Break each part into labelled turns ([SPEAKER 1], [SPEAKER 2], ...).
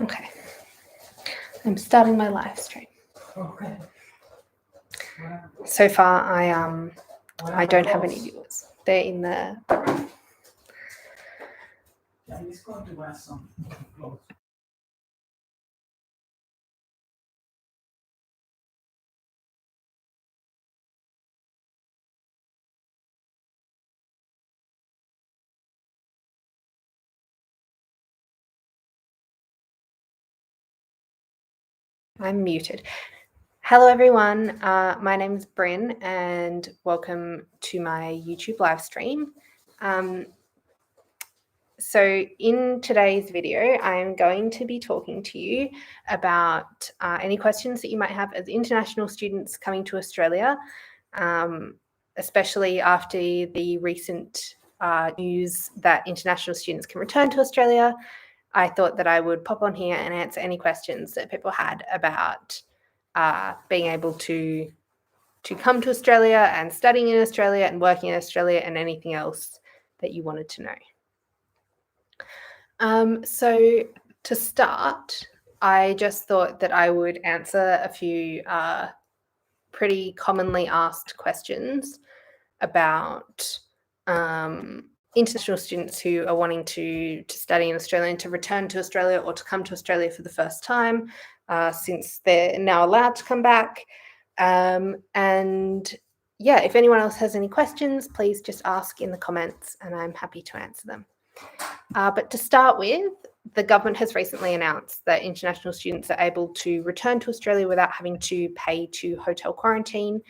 [SPEAKER 1] Okay. I'm starting my live stream.
[SPEAKER 2] Okay.
[SPEAKER 1] So far, I don't have any viewers. They're in the room.
[SPEAKER 2] Yeah, he's going to wear some clothes.
[SPEAKER 1] I'm muted. Hello, everyone. My name is Brin, and welcome to my YouTube live stream. So in today's video, I'm going to be talking to you about any questions that you might have as international students coming to Australia, especially after the recent news that international students can return to Australia. I thought that I would pop on here and answer any questions that people had about being able to come to Australia and studying in Australia and working in Australia and anything else that you wanted to know. So to start, I just thought that I would answer a few pretty commonly asked questions about international students who are wanting to study in Australia and to return to Australia or to come to Australia for the first time, since they're now allowed to come back. And yeah, if anyone else has any questions, please just ask in the comments and I'm happy to answer them. But to start with, the government has recently announced that international students are able to return to Australia without having to pay to hotel quarantine.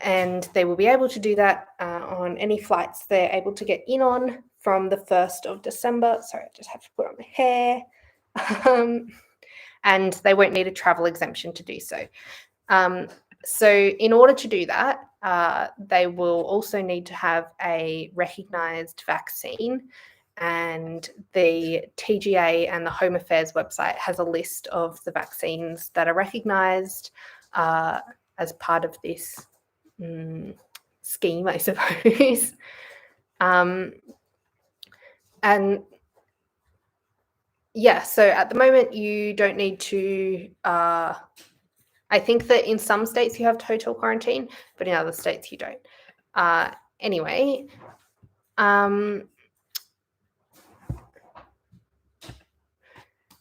[SPEAKER 1] And they will be able to do that on any flights they're able to get in on from the 1st of December. Sorry, I just have to put on my hair. And they won't need a travel exemption to do so. So in order to do that, they will also need to have a recognised vaccine, and the TGA and the Home Affairs website has a list of the vaccines that are recognised as part of this scheme, I suppose. And yeah, so at the moment you don't need to, I think that in some states you have hotel quarantine, but in other states you don't. Anyway,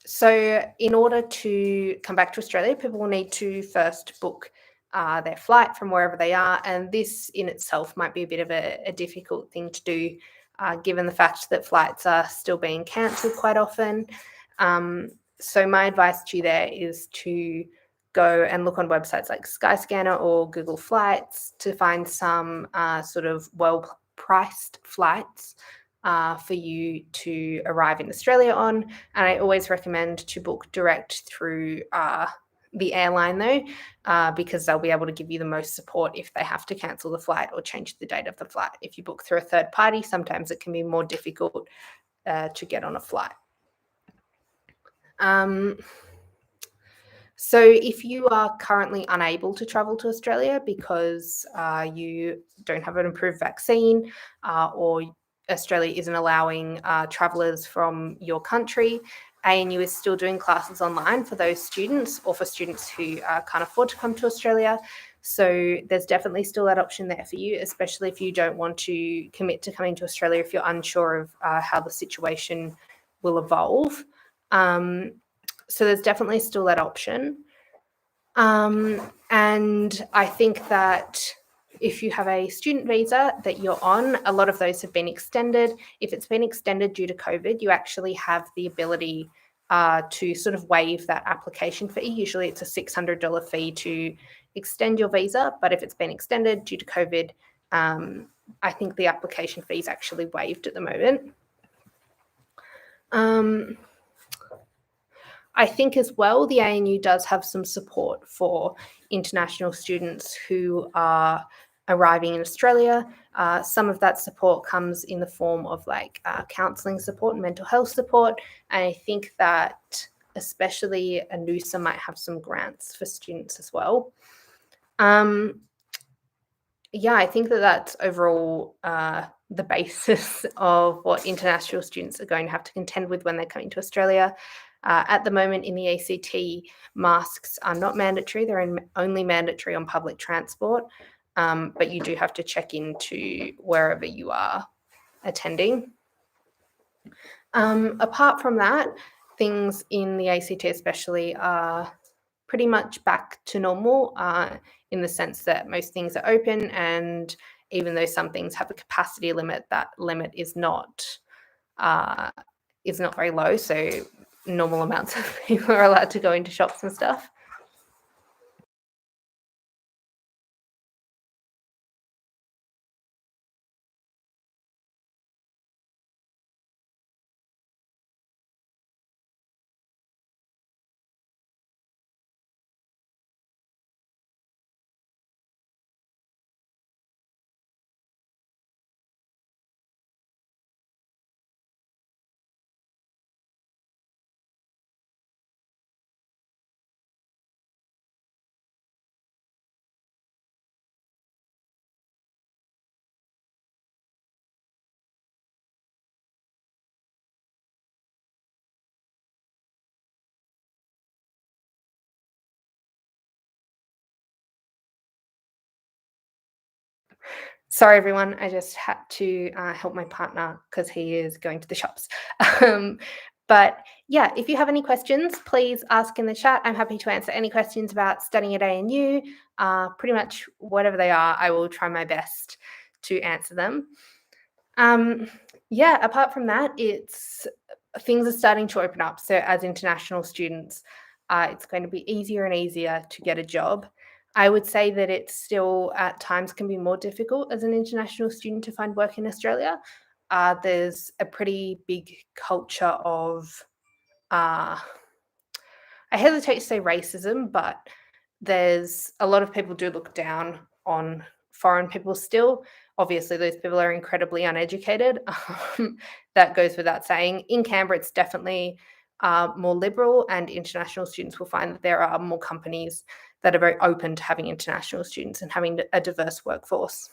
[SPEAKER 1] so in order to come back to Australia, people will need to first book their flight from wherever they are. And this in itself might be a bit of a difficult thing to do, given the fact that flights are still being cancelled quite often. So my advice to you there is to go and look on websites like Skyscanner or Google Flights to find some sort of well-priced flights for you to arrive in Australia on. And I always recommend to book direct through the airline though, because they'll be able to give you the most support if they have to cancel the flight or change the date of the flight. If you book through a third party, sometimes it can be more difficult to get on a flight. So if you are currently unable to travel to Australia because you don't have an approved vaccine or Australia isn't allowing travellers from your country, ANU is still doing classes online for those students or for students who can't afford to come to Australia. So there's definitely still that option there for you, especially if you don't want to commit to coming to Australia if you're unsure of how the situation will evolve. So there's definitely still that option. And I think that if you have a student visa that you're on, a lot of those have been extended. If it's been extended due to COVID, you actually have the ability to sort of waive that application fee. Usually it's a $600 fee to extend your visa, but if it's been extended due to COVID, I think the application fee is actually waived at the moment. I think as well, the ANU does have some support for international students who are arriving in Australia. Some of that support comes in the form of like counselling support and mental health support. And I think that especially ANUSA might have some grants for students as well. Yeah, I think that that's overall the basis of what international students are going to have to contend with when they're coming to Australia. At the moment in the ACT, masks are not mandatory. They're only mandatory on public transport, but you do have to check into wherever you are attending. Apart from that, things in the ACT especially are pretty much back to normal in the sense that most things are open, and even though some things have a capacity limit, that limit is not very low, so normal amounts of people are allowed to go into shops and stuff. Sorry, everyone. I just had to help my partner because he is going to the shops. But yeah, if you have any questions, please ask in the chat. I'm happy to answer any questions about studying at ANU. Pretty much whatever they are, I will try my best to answer them. Yeah, apart from that, things are starting to open up. So as international students, it's going to be easier and easier to get a job. I would say that it still at times can be more difficult as an international student to find work in Australia. There's a pretty big culture of, I hesitate to say racism, but there's a lot of people do look down on foreign people still. Obviously, those people are incredibly uneducated. That goes without saying. In Canberra, it's definitely more liberal, and international students will find that there are more companies that are very open to having international students and having a diverse workforce.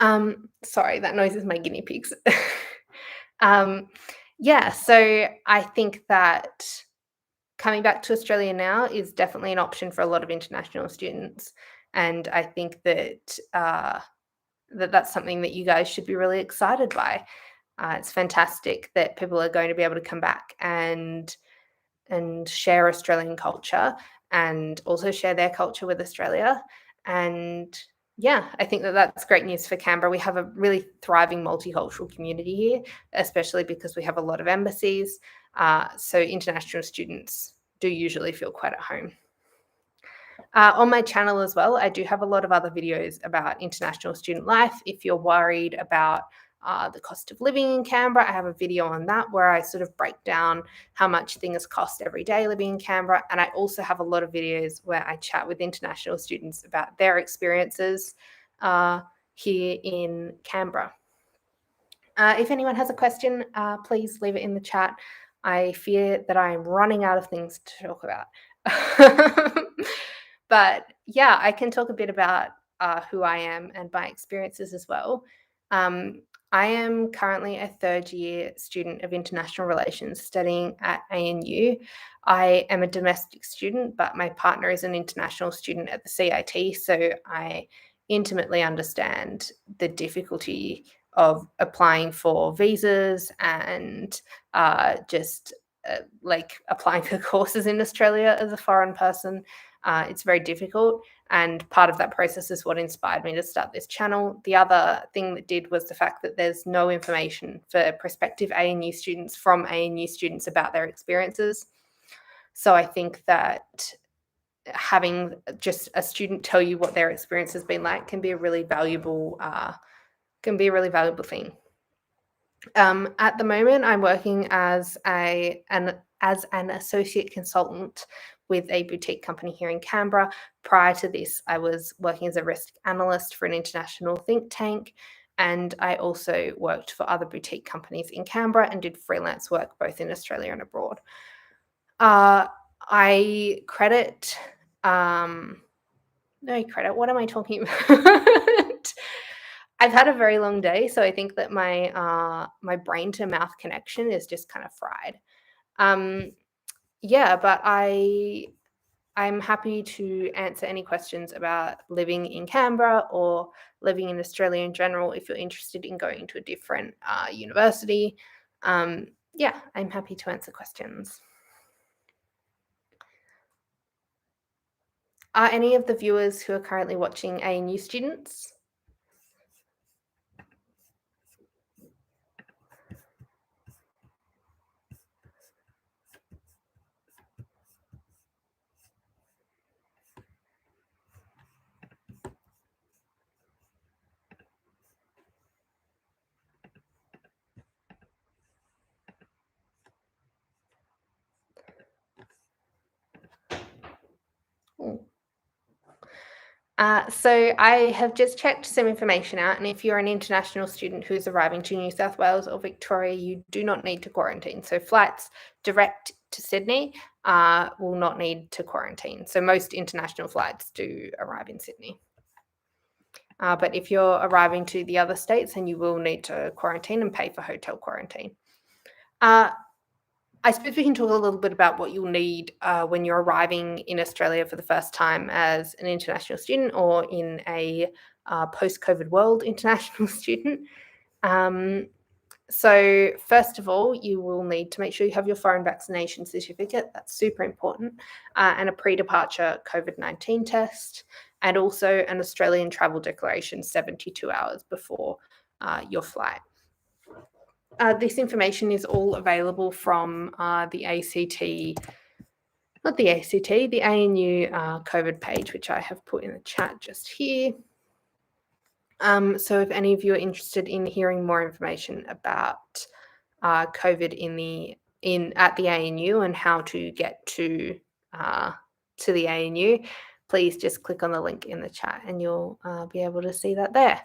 [SPEAKER 1] Sorry, that noise is my guinea pigs. Yeah, so I think that coming back to Australia now is definitely an option for a lot of international students. And I think that that's something that you guys should be really excited by. It's fantastic that people are going to be able to come back and share Australian culture and also share their culture with Australia. And yeah, I think that that's great news for Canberra. We have a really thriving multicultural community here, especially because we have a lot of embassies. So international students do usually feel quite at home. On my channel as well, I do have a lot of other videos about international student life. If you're worried about the cost of living in Canberra, I have a video on that where I sort of break down how much things cost every day living in Canberra. And I also have a lot of videos where I chat with international students about their experiences here in Canberra. If anyone has a question, please leave it in the chat. I fear that I'm running out of things to talk about. But yeah, I can talk a bit about who I am and my experiences as well. I am currently a third-year student of international relations studying at ANU. I am a domestic student, but my partner is an international student at the CIT, so I intimately understand the difficulty of applying for visas and just like applying for courses in Australia as a foreign person. It's very difficult, and part of that process is what inspired me to start this channel. The other thing that did was the fact that there's no information for prospective ANU students from ANU students about their experiences. So I think that having just a student tell you what their experience has been like can be a really valuable thing. At the moment, I'm working as an associate consultant with a boutique company here in Canberra. Prior to this, I was working as a risk analyst for an international think tank, and I also worked for other boutique companies in Canberra and did freelance work both in Australia and abroad. I credit, what am I talking about? I've had a very long day, so I think that my brain to mouth connection is just kind of fried. Yeah, but I'm happy to answer any questions about living in Canberra or living in Australia in general if you're interested in going to a different university. Yeah, I'm happy to answer questions. Are any of the viewers who are currently watching ANU students? So I have just checked some information out, and if you're an international student who is arriving to New South Wales or Victoria, you do not need to quarantine. So flights direct to Sydney will not need to quarantine. So most international flights do arrive in Sydney. But if you're arriving to the other states, then you will need to quarantine and pay for hotel quarantine. I suppose we can talk a little bit about what you'll need when you're arriving in Australia for the first time as an international student or in a post-COVID world international student. So first of all, you will need to make sure you have your foreign vaccination certificate. That's super important. And a pre-departure COVID-19 test, and also an Australian travel declaration 72 hours before your flight. This information is all available from the ACT, not the ACT, the ANU COVID page, which I have put in the chat just here. So if any of you are interested in hearing more information about COVID at the ANU and how to get to the ANU, please just click on the link in the chat and you'll be able to see that there.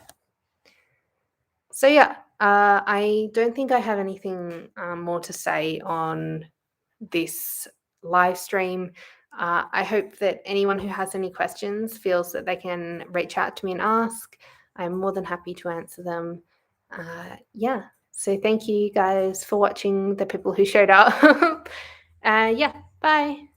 [SPEAKER 1] So yeah, I don't think I have anything more to say on this live stream. I hope that anyone who has any questions feels that they can reach out to me and ask. I'm more than happy to answer them. Yeah, so thank you guys for watching, the people who showed up. Yeah, bye.